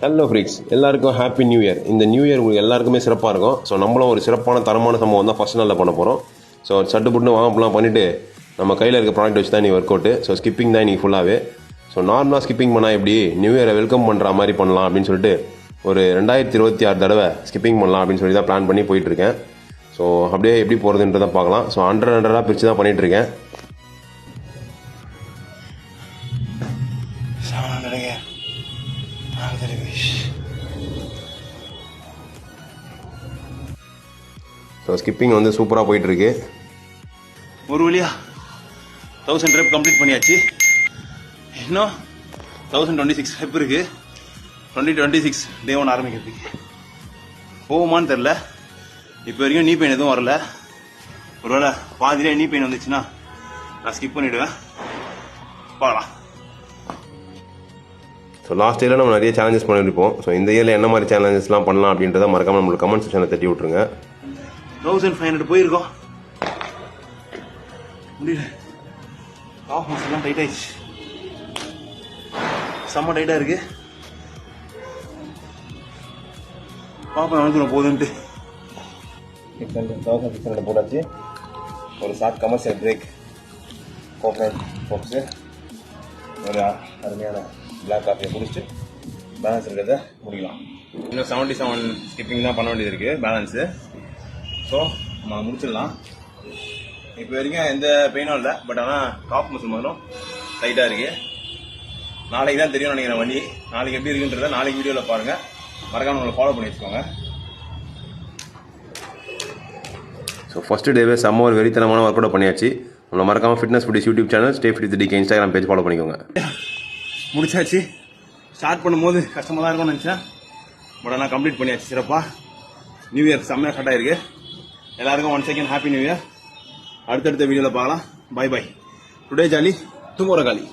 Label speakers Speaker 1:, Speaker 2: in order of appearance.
Speaker 1: Hello freaks, எல்லாருக்கும் happy new year. இந்த new year உங்களுக்கு எல்லாருக்குமே சிறப்பாக இருக்கும். ஸோ நம்மளும் ஒரு சிறப்பான தரமான சம்பவம் தான் ஃபஸ்ட் நாளில் பண்ண போகிறோம். ஸோ சட்டு புட்டுன்னு வாங்கலாம் பண்ணிவிட்டு நம்ம கையில் இருக்க ப்ராடக்ட் வச்சு தான் நீ ஒர்க் அவுட்டு. ஸோ ஸ்கிப்பிங் தான் நீங்கள் ஃபுல்லாகவே. ஸோ நார்மலாக ஸ்கிப்பிங் பண்ணால் எப்படி நியூ இயரை வெல்கம் பண்ணுற மாதிரி பண்ணலாம் அப்படின்னு சொல்லிட்டு ஒரு 2026 தடவை ஸ்கிப்பிங் பண்ணலாம் அப்படின்னு சொல்லி தான் பிளான் பண்ணி போயிட்டுருக்கேன். ஸோ அப்படியே எப்படி போகிறதுன்றதை பார்க்கலாம். ஸோ 100 பிரித்து தான் பண்ணிகிட்ருக்கேன். ஸோ ஸ்கிப்பிங் வந்து சூப்பராக போயிட்டுருக்கு.
Speaker 2: ஒரு வழியா 1000 ரெப் கம்ப்ளீட் பண்ணியாச்சு. இன்னும் 1026 ரெப் இருக்கு. 2026 டே 1 ஆரம்பிக்கிறதுக்கு போகுமான்னு தெரில. இப்போ வரைக்கும் நீ பெயின் எதுவும் வரல. ஒருவேளை பாதிலே நீ பெயின் வந்துச்சுன்னா நான் ஸ்கிப் பண்ணிவிடுவேன். பார்க்கலாம்.
Speaker 1: ஸோ லாஸ்ட் இயரில் நம்ம நிறைய சேலஞ்சஸ் பண்ணியிருப்போம். ஸோ இந்த இயரில் என்ன மாதிரி சேலஞ்சஸ்லாம் பண்ணலாம் அப்படின்றத மறக்காமல் நம்மளுக்கு கமெண்ட் செக்ஷனில் தட்டி விட்ருங்க.
Speaker 2: 1500 போயிருக்கோம். முடியல, ஆஃப் மசில்லாம் டைட் ஆயிடுச்சு. செம்ம டைட்டாக இருக்கு. பாப்பா வந்து போகுதுன்ட்டு
Speaker 1: 1600 போட்டாச்சு. ஒரு short commercial break, coconut box, ஒரு அருமையான பிளாக் காஃபியை குடிச்சிட்டு பேலன்ஸ் இருக்கிறத முடிக்கலாம். இன்னும் 77 ஸ்கிப்பிங் தான் பண்ண வேண்டியது இருக்குது பேலன்ஸு. ஸோ நம்ம முடிச்சிடலாம். இப்போ வரைக்கும் எந்த பெயினும் இல்லை. பட் ஆனால் காஃப் மசில் மட்டும் டைட்டாக இருக்குது. நாளைக்கு தான் தெரியும் நினைக்கிறேன் வண்டி. நாளைக்கு எப்படி இருக்குன்றத நாளைக்கு வீடியோவில் பாருங்கள். மறக்காமல் உங்களை ஃபாலோ பண்ணி வச்சுக்கோங்க. ஸோ ஃபஸ்ட்டு டேவே செம்ம ஒரு வெறித்தனமான ஒர்க் அவுட் பண்ணியாச்சு. நம்மளை மறக்காமல் fitness foodies YouTube channel, stay fit with DK Instagram page follow பண்ணிக்கோங்க.
Speaker 2: முடிச்சாச்சு. ஸ்டார்ட் பண்ணும்போது கஷ்டமாக தான் இருக்கும்னு நினச்சேன். பட் ஆனால் கம்ப்ளீட் பண்ணியாச்சு சிறப்பாக. நியூ இயர் செம்மையாக ஸ்டார்ட் ஆகிருக்கு. எல்லாருக்கும் one second happy new year. அடுத்தடுத்த வீடியோவில் பார்க்கலாம். Bye bye. டுடே ஜாலி, டுமாரோ காலி.